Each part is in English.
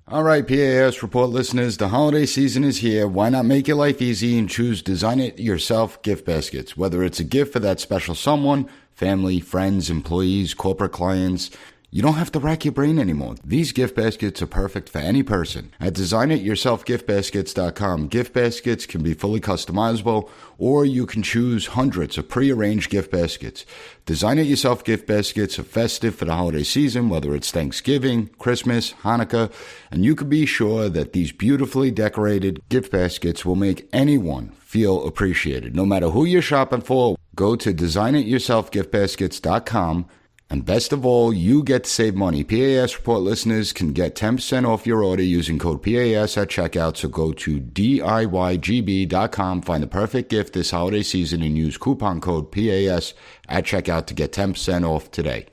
All right, P.A.S. report listeners, the holiday season is here. Why not make your life easy and choose Design It Yourself gift baskets? Whether it's a gift for that special someone, family, friends, employees, corporate clients, you don't have to rack your brain anymore. These gift baskets are perfect for any person. At designityourselfgiftbaskets.com, gift baskets can be fully customizable, or you can choose hundreds of pre-arranged gift baskets. Design It Yourself gift baskets are festive for the holiday season, whether it's Thanksgiving, Christmas, Hanukkah, and you can be sure that these beautifully decorated gift baskets will make anyone feel appreciated. No matter who you're shopping for, go to designityourselfgiftbaskets.com. And best of all, you get to save money. P.A.S. report listeners can get 10% off your order using code P.A.S. at checkout. So go to DIYGB.com, find the perfect gift this holiday season, and use coupon code P.A.S. at checkout to get 10% off today.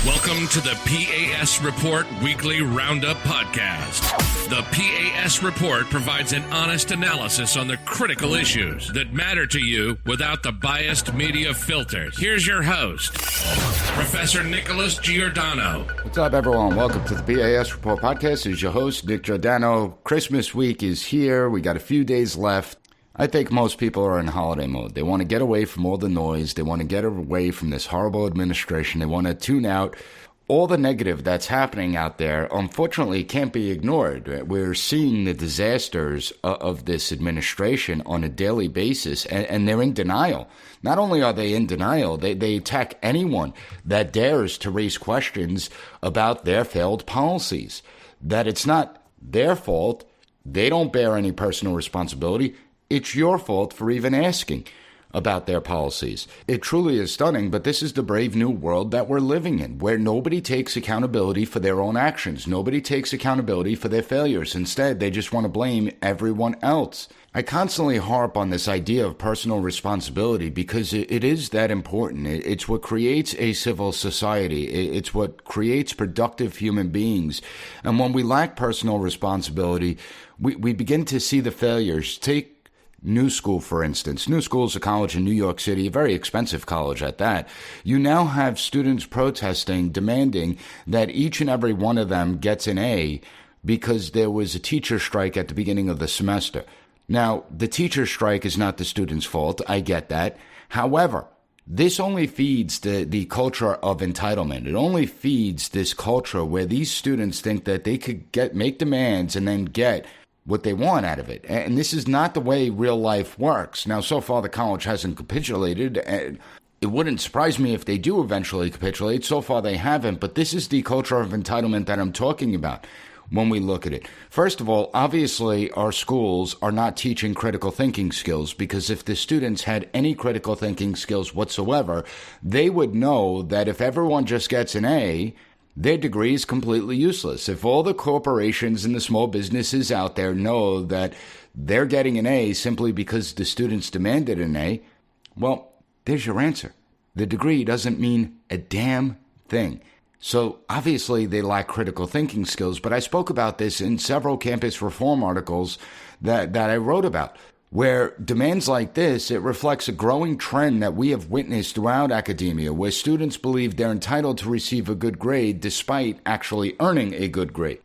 Welcome to the P.A.S. Report Weekly Roundup Podcast. The P.A.S. Report provides an honest analysis on the critical issues that matter to you without the biased media filters. Here's your host, Professor Nicholas Giordano. What's up, everyone? Welcome to the P.A.S. Report Podcast. This is your host, Nick Giordano. Christmas week is here. We got a few days left. I think most people are in holiday mode. They want to get away from all the noise. They want to get away from this horrible administration. They want to tune out. All the negative that's happening out there, unfortunately, can't be ignored. We're seeing the disasters of this administration on a daily basis, and they're in denial. Not only are they in denial, they attack anyone that dares to raise questions about their failed policies. That it's not their fault. They don't bear any personal responsibility. It's your fault for even asking about their policies. It truly is stunning, but this is the brave new world that we're living in, where nobody takes accountability for their own actions. Nobody takes accountability for their failures. Instead, they just want to blame everyone else. I constantly harp on this idea of personal responsibility because it is that important. It's what creates a civil society. It's what creates productive human beings. And when we lack personal responsibility, we begin to see the failures. Take New School, for instance. New School is a college in New York City, a very expensive college at that. You now have students protesting, demanding that each and every one of them gets an A because there was a teacher strike at the beginning of the semester. Now, the teacher strike is not the student's fault. I get that. However, this only feeds the culture of entitlement. It only feeds this culture where these students think that they could make demands and then get what they want out of it. And this is not the way real life works. Now, so far, the college hasn't capitulated. And it wouldn't surprise me if they do eventually capitulate. So far, they haven't. But this is the culture of entitlement that I'm talking about when we look at it. First of all, obviously, our schools are not teaching critical thinking skills, because if the students had any critical thinking skills whatsoever, they would know that if everyone just gets an A, their degree is completely useless. If all the corporations and the small businesses out there know that they're getting an A simply because the students demanded an A, well, there's your answer. The degree doesn't mean a damn thing. So obviously they lack critical thinking skills, but I spoke about this in several campus reform articles that I wrote about, where demands like this, it reflects a growing trend that we have witnessed throughout academia, where students believe they're entitled to receive a good grade despite actually earning a good grade.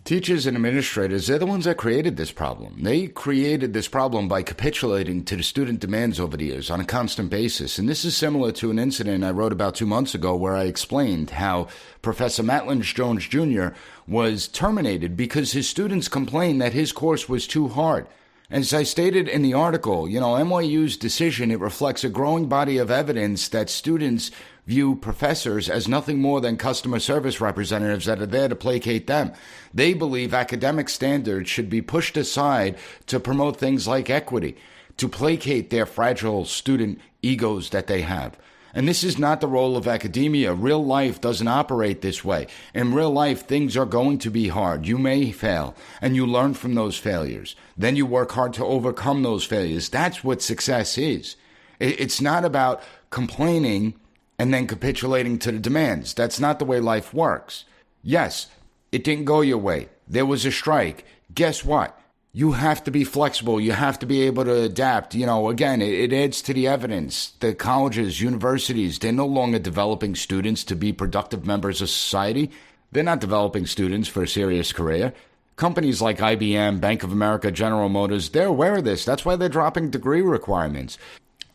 Teachers and administrators, they're the ones that created this problem. They created this problem by capitulating to the student demands over the years on a constant basis. And this is similar to an incident I wrote about 2 months ago where I explained how Professor Matt Lynch-Jones Jr. was terminated because his students complained that his course was too hard. As I stated in the article, NYU's decision, it reflects a growing body of evidence that students view professors as nothing more than customer service representatives that are there to placate them. They believe academic standards should be pushed aside to promote things like equity, to placate their fragile student egos that they have. And this is not the role of academia. Real life doesn't operate this way. In real life, things are going to be hard. You may fail, and you learn from those failures. Then you work hard to overcome those failures. That's what success is. It's not about complaining and then capitulating to the demands. That's not the way life works. Yes, it didn't go your way. There was a strike. Guess what? You have to be flexible. You have to be able to adapt. Again, it adds to the evidence. The colleges, universities, they're no longer developing students to be productive members of society. They're not developing students for a serious career. Companies like IBM, Bank of America, General Motors, they're aware of this. That's why they're dropping degree requirements.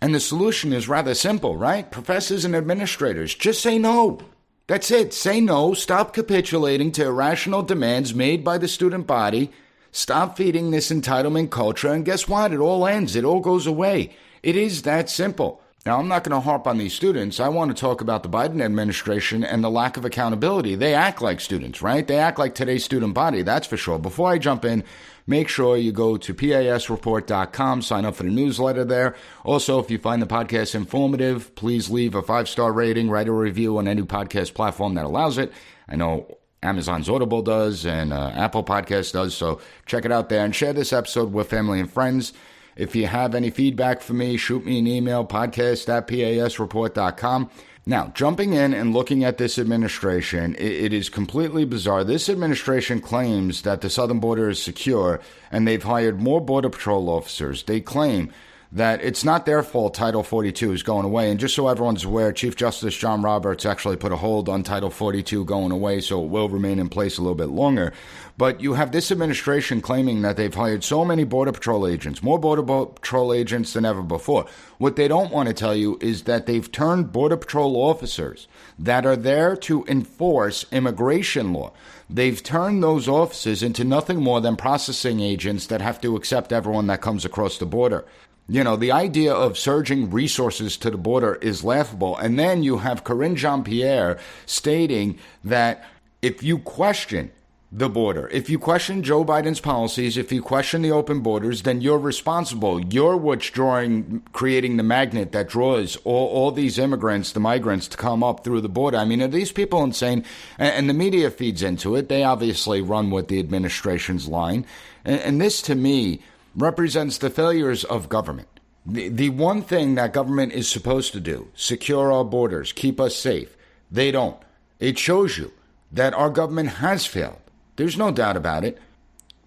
And the solution is rather simple, right? Professors and administrators, just say no. That's it. Say no. Stop capitulating to irrational demands made by the student body. Stop feeding this entitlement culture. And guess what? It all ends. It all goes away. It is that simple. Now, I'm not going to harp on these students. I want to talk about the Biden administration and the lack of accountability. They act like students, right? They act like today's student body, that's for sure. Before I jump in, make sure you go to PASreport.com, sign up for the newsletter there. Also, if you find the podcast informative, please leave a 5-star rating, write a review on any podcast platform that allows it. I know Amazon's Audible does and Apple Podcast does, so check it out there and share this episode with family and friends. If you have any feedback for me, shoot me an email, podcast@PASreport.com. Now, jumping in and looking at this administration, it is completely bizarre. This administration claims that the southern border is secure, and they've hired more Border Patrol officers. They claim that it's not their fault Title 42 is going away. And just so everyone's aware, Chief Justice John Roberts actually put a hold on Title 42 going away, so it will remain in place a little bit longer. But you have this administration claiming that they've hired so many Border Patrol agents, more Border Patrol agents than ever before. What they don't want to tell you is that they've turned Border Patrol officers that are there to enforce immigration law. They've turned those officers into nothing more than processing agents that have to accept everyone that comes across the border. You know, the idea of surging resources to the border is laughable. And then you have Karine Jean-Pierre stating that if you question the border, if you question Joe Biden's policies, if you question the open borders, then you're responsible. You're what's creating the magnet that draws all these immigrants, the migrants, to come up through the border. I mean, are these people insane? And the media feeds into it. They obviously run with the administration's line. And this, to me, represents the failures of government. The one thing that government is supposed to do, secure our borders, keep us safe, they don't. It shows you that our government has failed. There's no doubt about it.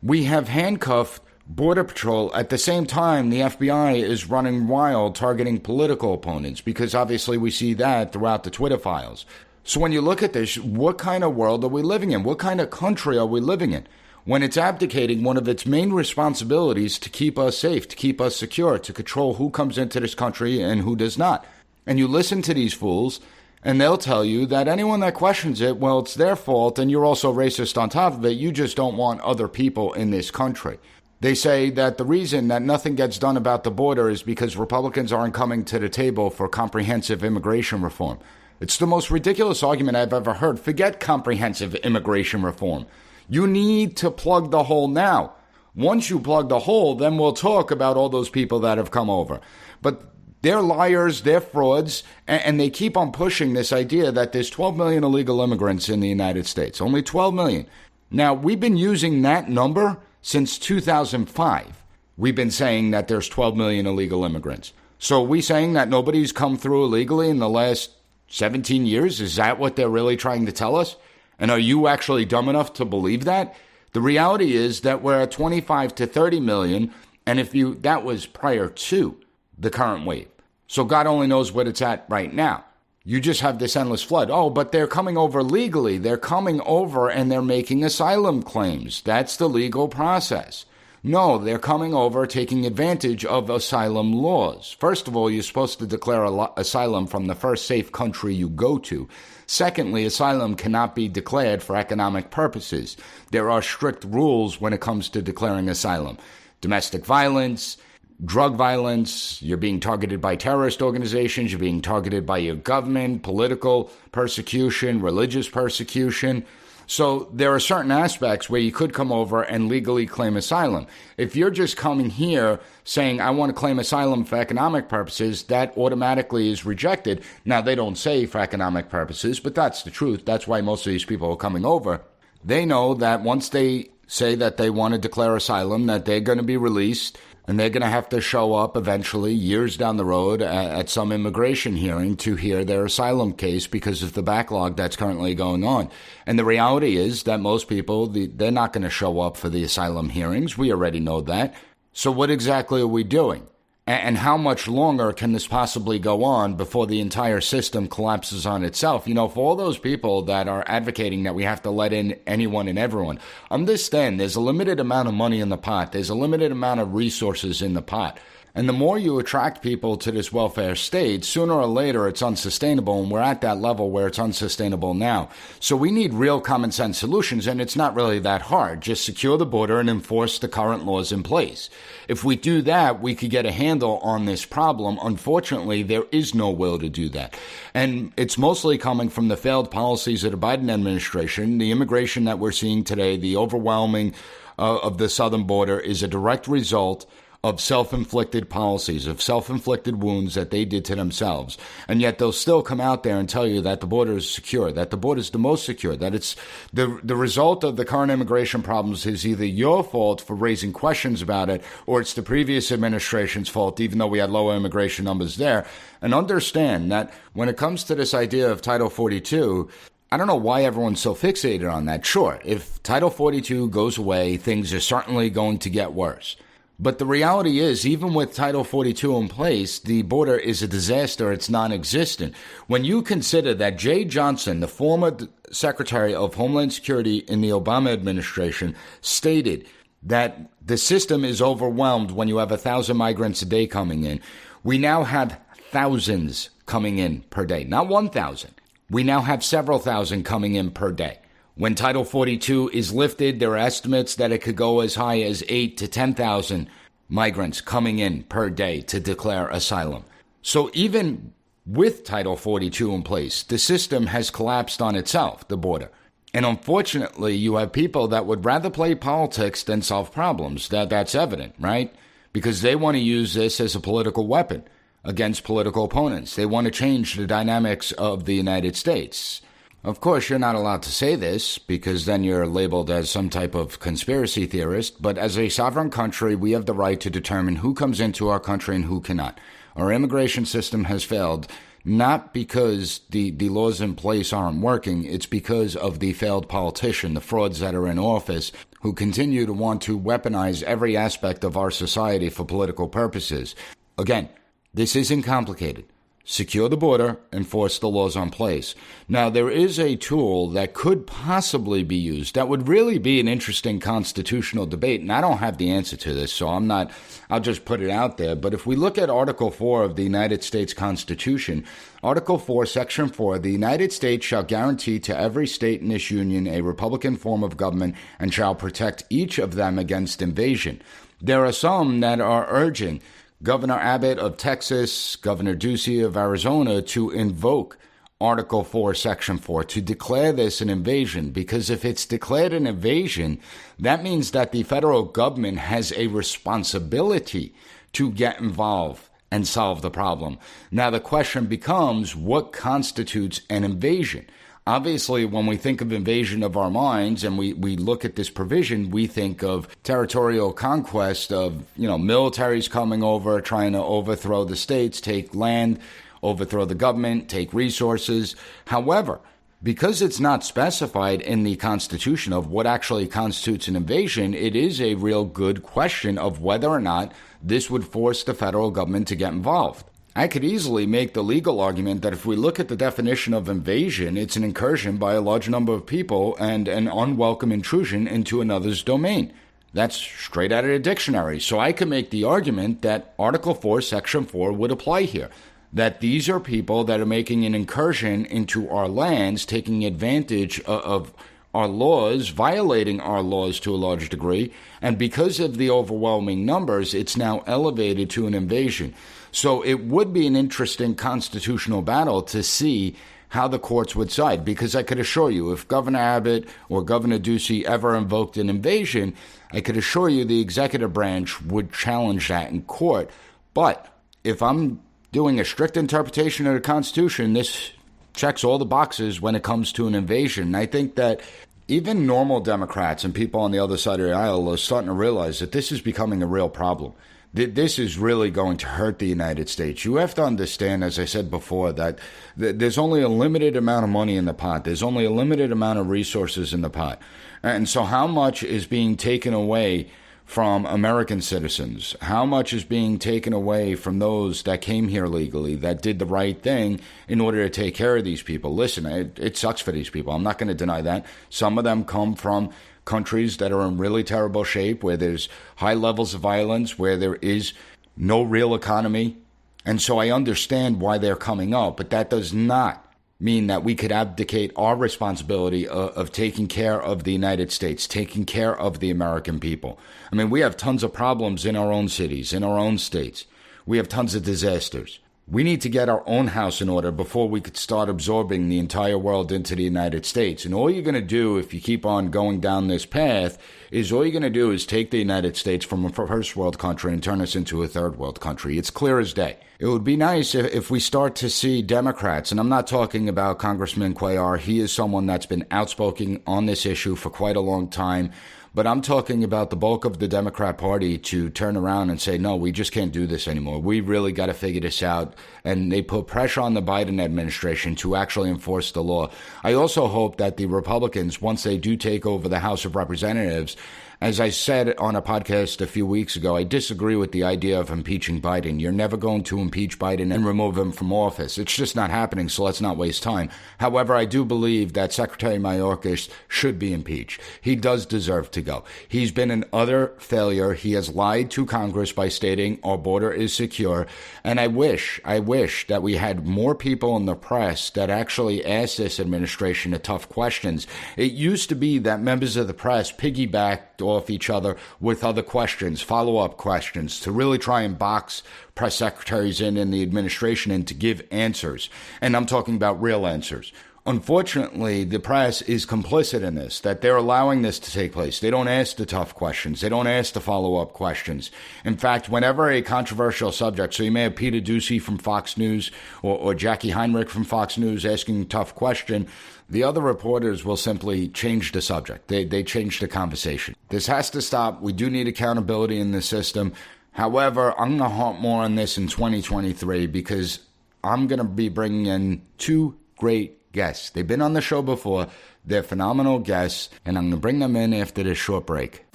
We have handcuffed Border Patrol. At the same time, the FBI is running wild targeting political opponents, because obviously we see that throughout the Twitter files. So when you look at this, what kind of world are we living in? What kind of country are we living in? When it's abdicating one of its main responsibilities to keep us safe, to keep us secure, to control who comes into this country and who does not. And you listen to these fools, and they'll tell you that anyone that questions it, well, it's their fault, and you're also racist on top of it. You just don't want other people in this country. They say that the reason that nothing gets done about the border is because Republicans aren't coming to the table for comprehensive immigration reform. It's the most ridiculous argument I've ever heard. Forget comprehensive immigration reform. You need to plug the hole now. Once you plug the hole, then we'll talk about all those people that have come over. But they're liars, they're frauds, and they keep on pushing this idea that there's 12 million illegal immigrants in the United States. Only 12 million. Now, we've been using that number since 2005. We've been saying that there's 12 million illegal immigrants. So are we saying that nobody's come through illegally in the last 17 years? Is that what they're really trying to tell us? And are you actually dumb enough to believe that? The reality is that we're at 25 to 30 million, and that was prior to the current wave. So God only knows what it's at right now. You just have this endless flood. Oh, but they're coming over legally. They're coming over and they're making asylum claims. That's the legal process. No, they're coming over taking advantage of asylum laws. First of all, you're supposed to declare asylum from the first safe country you go to. Secondly, asylum cannot be declared for economic purposes. There are strict rules when it comes to declaring asylum. Domestic violence, drug violence, you're being targeted by terrorist organizations, you're being targeted by your government, political persecution, religious persecution. So there are certain aspects where you could come over and legally claim asylum. If you're just coming here saying, I want to claim asylum for economic purposes, that automatically is rejected. Now, they don't say for economic purposes, but that's the truth. That's why most of these people are coming over. They know that once they say that they want to declare asylum, that they're going to be released, and they're going to have to show up eventually, years down the road, at some immigration hearing to hear their asylum case because of the backlog that's currently going on. And the reality is that most people, they're not going to show up for the asylum hearings. We already know that. So what exactly are we doing? And how much longer can this possibly go on before the entire system collapses on itself? You know, for all those people that are advocating that we have to let in anyone and everyone, understand there's a limited amount of money in the pot. There's a limited amount of resources in the pot. And the more you attract people to this welfare state, sooner or later it's unsustainable, and we're at that level where it's unsustainable now. So we need real common sense solutions, and it's not really that hard. Just secure the border and enforce the current laws in place. If we do that, we could get a handle on this problem. Unfortunately, there is no will to do that. And it's mostly coming from the failed policies of the Biden administration. The immigration that we're seeing today, the overwhelming of the southern border, is a direct result of self-inflicted policies, of self-inflicted wounds that they did to themselves. And yet they'll still come out there and tell you that the border is secure, that the border is the most secure, that it's the result of the current immigration problems is either your fault for raising questions about it, or it's the previous administration's fault, even though we had lower immigration numbers there. And understand that when it comes to this idea of Title 42, I don't know why everyone's so fixated on that. Sure, if Title 42 goes away, things are certainly going to get worse. But the reality is, even with Title 42 in place, the border is a disaster. It's non-existent. When you consider that Jay Johnson, the former Secretary of Homeland Security in the Obama administration, stated that the system is overwhelmed when you have 1,000 migrants a day coming in. We now have thousands coming in per day, not 1,000. We now have several thousand coming in per day. When Title 42 is lifted, there are estimates that it could go as high as 8,000 to 10,000 migrants coming in per day to declare asylum. So even with Title 42 in place, the system has collapsed on itself, the border. And unfortunately, you have people that would rather play politics than solve problems. That's evident, right? Because they want to use this as a political weapon against political opponents. They want to change the dynamics of the United States. Of course, you're not allowed to say this because then you're labeled as some type of conspiracy theorist. But as a sovereign country, we have the right to determine who comes into our country and who cannot. Our immigration system has failed, not because the laws in place aren't working. It's because of the failed politician, the frauds that are in office, who continue to want to weaponize every aspect of our society for political purposes. Again, this isn't complicated. Secure the border, enforce the laws in place. Now, there is a tool that could possibly be used that would really be an interesting constitutional debate, and I don't have the answer to this, so I'll just put it out there. But if we look at Article 4 of the United States Constitution, Article 4, Section 4, the United States shall guarantee to every state in this union a republican form of government and shall protect each of them against invasion. There are some that are urging Governor Abbott of Texas, Governor Ducey of Arizona to invoke Article 4, Section 4, to declare this an invasion, because if it's declared an invasion, that means that the federal government has a responsibility to get involved and solve the problem. Now, the question becomes, what constitutes an invasion? Obviously, when we think of invasion of our minds and we look at this provision, we think of territorial conquest of, militaries coming over, trying to overthrow the states, take land, overthrow the government, take resources. However, because it's not specified in the Constitution of what actually constitutes an invasion, it is a real good question of whether or not this would force the federal government to get involved. I could easily make the legal argument that if we look at the definition of invasion, it's an incursion by a large number of people and an unwelcome intrusion into another's domain. That's straight out of the dictionary. So I could make the argument that Article 4, Section 4 would apply here. That these are people that are making an incursion into our lands, taking advantage of our laws, violating our laws to a large degree, and because of the overwhelming numbers, it's now elevated to an invasion. So it would be an interesting constitutional battle to see how the courts would side, because I could assure you, if Governor Abbott or Governor Ducey ever invoked an invasion, I could assure you the executive branch would challenge that in court. But if I'm doing a strict interpretation of the Constitution, this checks all the boxes when it comes to an invasion. And I think that even normal Democrats and people on the other side of the aisle are starting to realize that this is becoming a real problem. This is really going to hurt the United States. You have to understand, as I said before, that there's only a limited amount of money in the pot. There's only a limited amount of resources in the pot. And so how much is being taken away from American citizens? How much is being taken away from those that came here legally, that did the right thing in order to take care of these people? Listen, it sucks for these people. I'm not going to deny that. Some of them come from countries that are in really terrible shape, where there's high levels of violence, where there is no real economy. And so I understand why they're coming up, but that does not mean that we could abdicate our responsibility of taking care of the United States, taking care of the American people. I mean, we have tons of problems in our own cities, in our own states. We have tons of disasters. We need to get our own house in order before we could start absorbing the entire world into the United States. And all you're going to do if you keep on going down this path is take the United States from a first world country and turn us into a third world country. It's clear as day. It would be nice if we start to see Democrats, and I'm not talking about Congressman Cuellar. He is someone that's been outspoken on this issue for quite a long time. But I'm talking about the bulk of the Democrat Party to turn around and say, no, we just can't do this anymore. We really got to figure this out. And they put pressure on the Biden administration to actually enforce the law. I also hope that the Republicans, once they do take over the House of Representatives, as I said on a podcast a few weeks ago, I disagree with the idea of impeaching Biden. You're never going to impeach Biden and remove him from office. It's just not happening, so let's not waste time. However, I do believe that Secretary Mayorkas should be impeached. He does deserve to go. He's been an utter failure. He has lied to Congress by stating our border is secure. And I wish that we had more people in the press that actually asked this administration the tough questions. It used to be that members of the press piggybacked off each other with other questions, follow-up questions, to really try and box press secretaries in the administration and to give answers. And I'm talking about real answers. Unfortunately, the press is complicit in this, that they're allowing this to take place. They don't ask the tough questions. They don't ask the follow-up questions. In fact, whenever a controversial subject, so you may have Peter Doocy from Fox News or Jackie Heinrich from Fox News asking a tough question, the other reporters will simply change the subject. They change the conversation. This has to stop. We do need accountability in the system. However, I'm going to harp more on this in 2023 because I'm going to be bringing in two great guests. They've been on the show before. They're phenomenal guests, and I'm going to bring them in after this short break.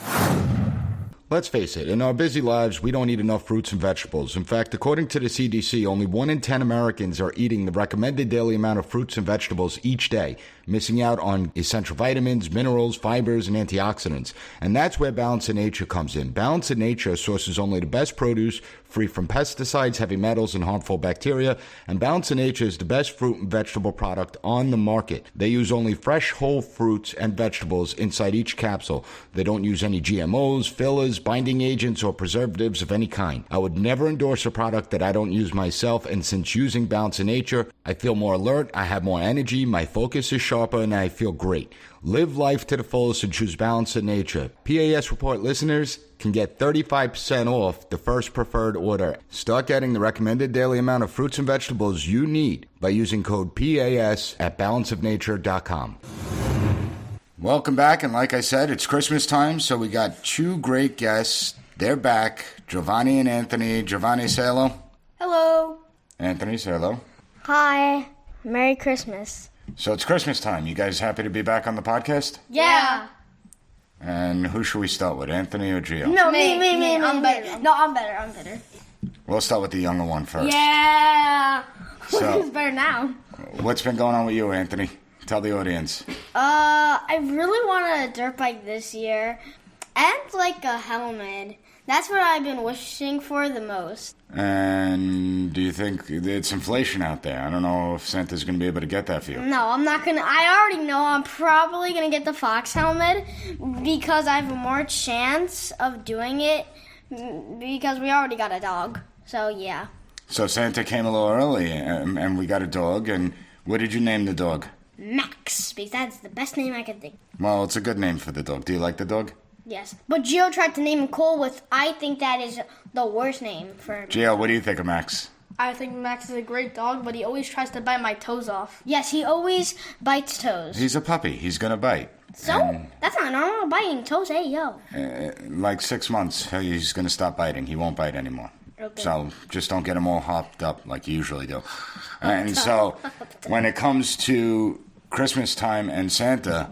Let's face it, in our busy lives, we don't eat enough fruits and vegetables. In fact, according to the CDC, only 1 in 10 Americans are eating the recommended daily amount of fruits and vegetables each day, missing out on essential vitamins, minerals, fibers, and antioxidants. And that's where Balance in Nature comes in. Balance in Nature sources only the best produce, free from pesticides, heavy metals, and harmful bacteria. And Balance in Nature is the best fruit and vegetable product on the market. They use only fresh, whole fruits and vegetables inside each capsule. They don't use any GMOs, fillers, binding agents, or preservatives of any kind. I would never endorse a product that I don't use myself, and since using Balance in Nature, I feel more alert, I have more energy, my focus is sharper, and I feel great. Live life to the fullest and choose Balance in Nature. P.A.S. Report listeners can get 35% off the first preferred order. Start getting the recommended daily amount of fruits and vegetables you need by using code PAS at balanceofnature.com. Welcome back, and like I said, it's Christmas time, so we got two great guests. They're back, Giovanni and Anthony. Giovanni, say hello. Hello. Anthony, say hello. Hi. Merry Christmas. So it's Christmas time. You guys happy to be back on the podcast? Yeah. And who should we start with, Anthony or Gio? No, me. I'm better. No, I'm better. We'll start with the younger one first. Yeah. So, Who's better now? What's been going on with you, Anthony? Tell the audience. I really want a dirt bike this year and like a helmet. That's what I've been wishing for the most. And do you think it's inflation out there? I don't know if Santa's going to be able to get that for you. No, I'm not going to. I already know I'm probably going to get the Fox helmet because I have more chance of doing it because we already got a dog. So, yeah. So Santa came a little early and we got a dog. And what did you name the dog? Max, because that's the best name I could think. Well, it's a good name for the dog. Do you like the dog? Yes. But Gio tried to name him Cole with, I think that is the worst name for him. Gio, what do you think of Max? I think Max is a great dog, but he always tries to bite my toes off. Yes, he always bites toes. He's a puppy. He's going to bite. So? That's not normal, biting toes. Hey, yo. Like 6 months, he's going to stop biting. He won't bite anymore. Okay. So just don't get him all hopped up like you usually do. And so when it comes to Christmas time and Santa,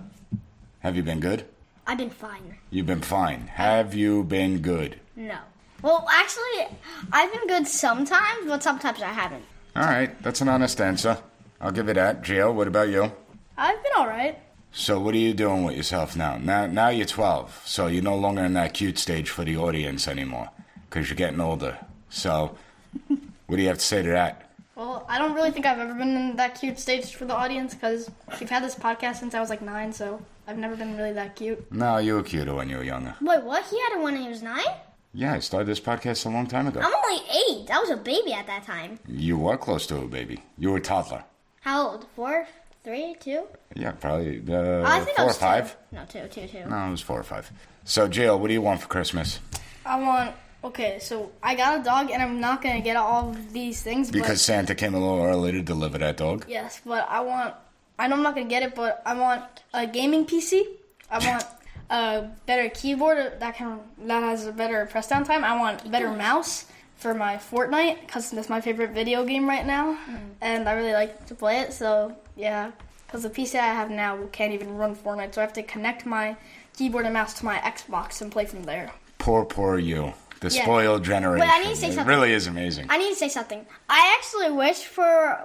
have you been good? I've been fine. You've been fine. Have you been good? No. Well, actually, I've been good sometimes, but sometimes I haven't. All right, that's an honest answer. I'll give it that. Gio, what about you? I've been all right. So what are you doing with yourself now? Now you're 12, so you're no longer in that cute stage for the audience anymore, because you're getting older. So what do you have to say to that? Well, I don't really think I've ever been in that cute stage for the audience because we've had this podcast since I was like 9, so I've never been really that cute. No, you were cuter when you were younger. Wait, what? He had it when he was 9? Yeah, I started this podcast a long time ago. I'm only 8. I was a baby at that time. You were close to a baby. You were a toddler. How old? 4? 3? 2? Yeah, probably I think 4 I or was 5. 2. No, 2. No, it was 4 or 5. So, Jill, what do you want for Christmas? Okay, so I got a dog, and I'm not going to get all of these things. Because Santa came a little early to deliver that dog? Yes, but I know I'm not going to get it, but I want a gaming PC. I want a better keyboard that has a better press down time. I want a better mouse for my Fortnite, because that's my favorite video game right now, and I really like to play it, so yeah. Because the PC I have now can't even run Fortnite, so I have to connect my keyboard and mouse to my Xbox and play from there. Poor you. The spoiled generation. Wait, I need to say something. It really is amazing. I need to say something. I actually wish for,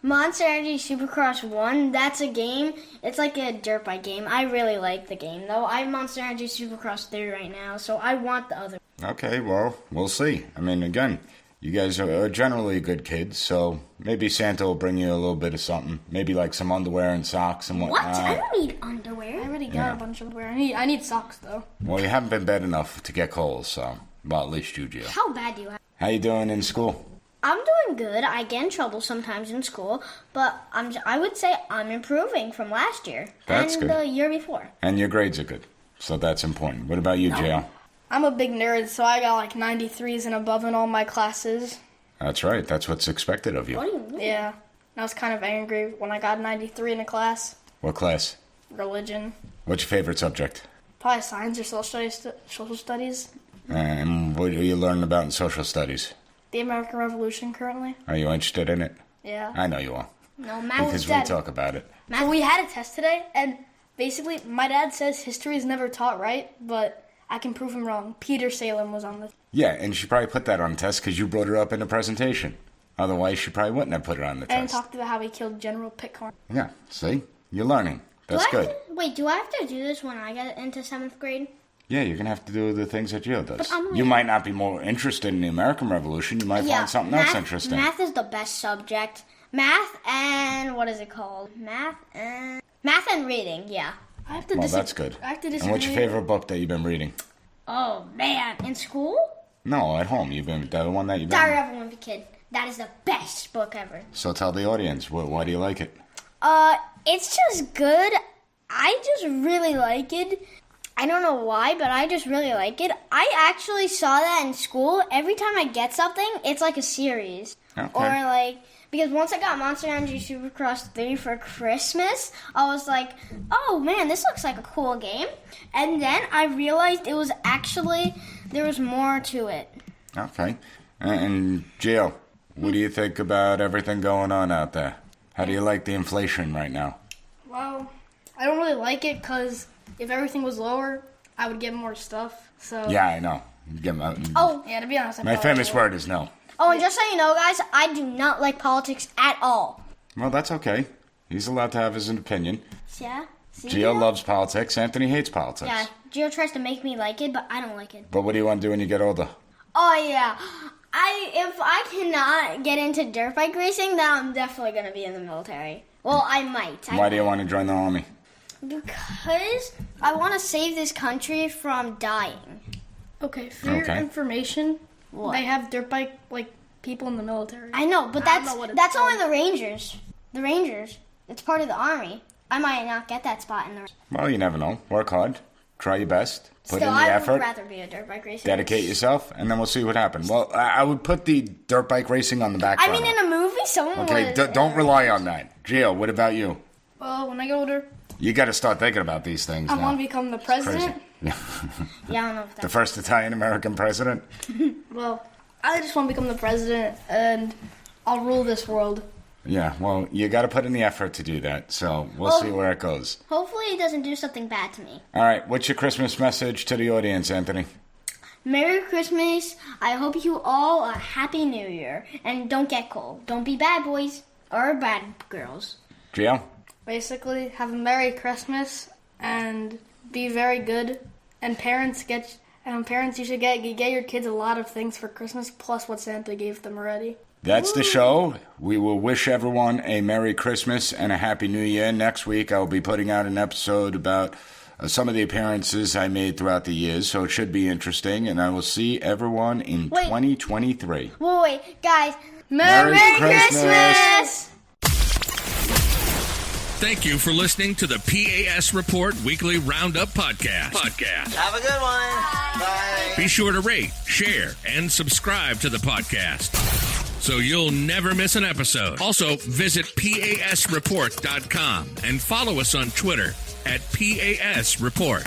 Monster Energy Supercross 1. That's a game. It's like a dirt bike game. I really like the game, though. I have Monster Energy Supercross 3 right now, so I want the other. Okay, well, we'll see. I mean, again, you guys are generally good kids, so maybe Santa will bring you a little bit of something. Maybe like some underwear and socks and whatnot. What? I don't need underwear. I already got a bunch of underwear. I need socks, though. Well, you haven't been bad enough to get cold, so, well, at least you, Gio. How bad do you have? How you doing in school? I'm doing good. I get in trouble sometimes in school, but I would say I'm improving from last year That's and good. the year before. And your grades are good, so that's important. What about you, Gio? I'm a big nerd, so I got like 93s and above in all my classes. That's right. That's what's expected of you. What do you mean? Yeah. And I was kind of angry when I got 93 in a class. What class? Religion. What's your favorite subject? Probably science or social studies. And what are you learning about in social studies? The American Revolution currently. Are you interested in it? Yeah. I know you are. No, Matt Because was we dead. talk about it. So we had a test today, and basically my dad says history is never taught right, but I can prove him wrong. Peter Salem was on the... Yeah, and she probably put that on the test because you brought her up in the presentation. Otherwise, she probably wouldn't have put it on the And test. talked about how he killed General Pitcairn. Yeah, see? You're learning. That's good. Do I have to do this when I get into 7th grade? Yeah, you're going to have to do the things that Gio does. I'm You might not be more interested in the American Revolution. You might find something else interesting. Math is the best subject. Math and... what is it called? Math and reading, yeah. I have to Well, that's good. I have to And disagree. what's your favorite book that you've been reading? Oh, man. In school? No, at home. You've been the one that you've Diary been. of a Wimpy Kid. That is the best book ever. So tell the audience, why do you like it? It's just good. I just really like it. I don't know why, but I just really like it. I actually saw that in school. Every time I get something, it's like a series. Okay. Or because once I got Monster Energy Supercross 3 for Christmas, I was like, oh man, this looks like a cool game. And then I realized it was actually, there was more to it. Okay. And Gio, what do you think about everything going on out there? How do you like the inflation right now? Well, I don't really like it because if everything was lower, I would get more stuff. So Yeah, I know. yeah, to be honest, I My probably famous would. word is no. Oh, and just so you know, guys, I do not like politics at all. Well, that's okay. He's allowed to have his opinion. Yeah? See, Gio loves politics. Anthony hates politics. Yeah, Gio tries to make me like it, but I don't like it. But what do you want to do when you get older? Oh, yeah. If I cannot get into dirt bike racing, then I'm definitely going to be in the military. Well, I might. Why do you want to join the army? Because I want to save this country from dying. Okay, for your information, they have dirt bike people in the military. I know, but I don't know what it's that's called. only the Rangers. The Rangers. It's part of the Army. I might not get that spot in the... Well, you never know. Work hard. Try your best. Put Still, in the I effort. would rather be a dirt bike racer. Dedicate yourself, and then we'll see what happens. Well, I would put the dirt bike racing on the back I burner. mean, in a movie, someone Okay, would... don't rely on that. Gio, what about you? Well, when I get older, You got to start thinking about these things I now. want to become the president. Yeah, I don't know if The that's... first Italian-American president? Well, I just want to become the president, and I'll rule this world. Yeah, well, you got to put in the effort to do that, so we'll see where it goes. Hopefully he doesn't do something bad to me. All right, what's your Christmas message to the audience, Anthony? Merry Christmas. I hope you all a Happy New Year. And don't get cold. Don't be bad boys or bad girls. Gio? Basically, have a Merry Christmas and be very good. And parents, you should get your kids a lot of things for Christmas, plus what Santa gave them already. That's the show. We will wish everyone a Merry Christmas and a Happy New Year. Next week, I'll be putting out an episode about some of the appearances I made throughout the years, so it should be interesting. And I will see everyone in 2023. Wait, guys. Merry Christmas! Thank you for listening to the P.A.S. Report Weekly Roundup Podcast. Have a good one. Bye. Be sure to rate, share, and subscribe to the podcast so you'll never miss an episode. Also, visit PASreport.com and follow us on Twitter at PAS Report.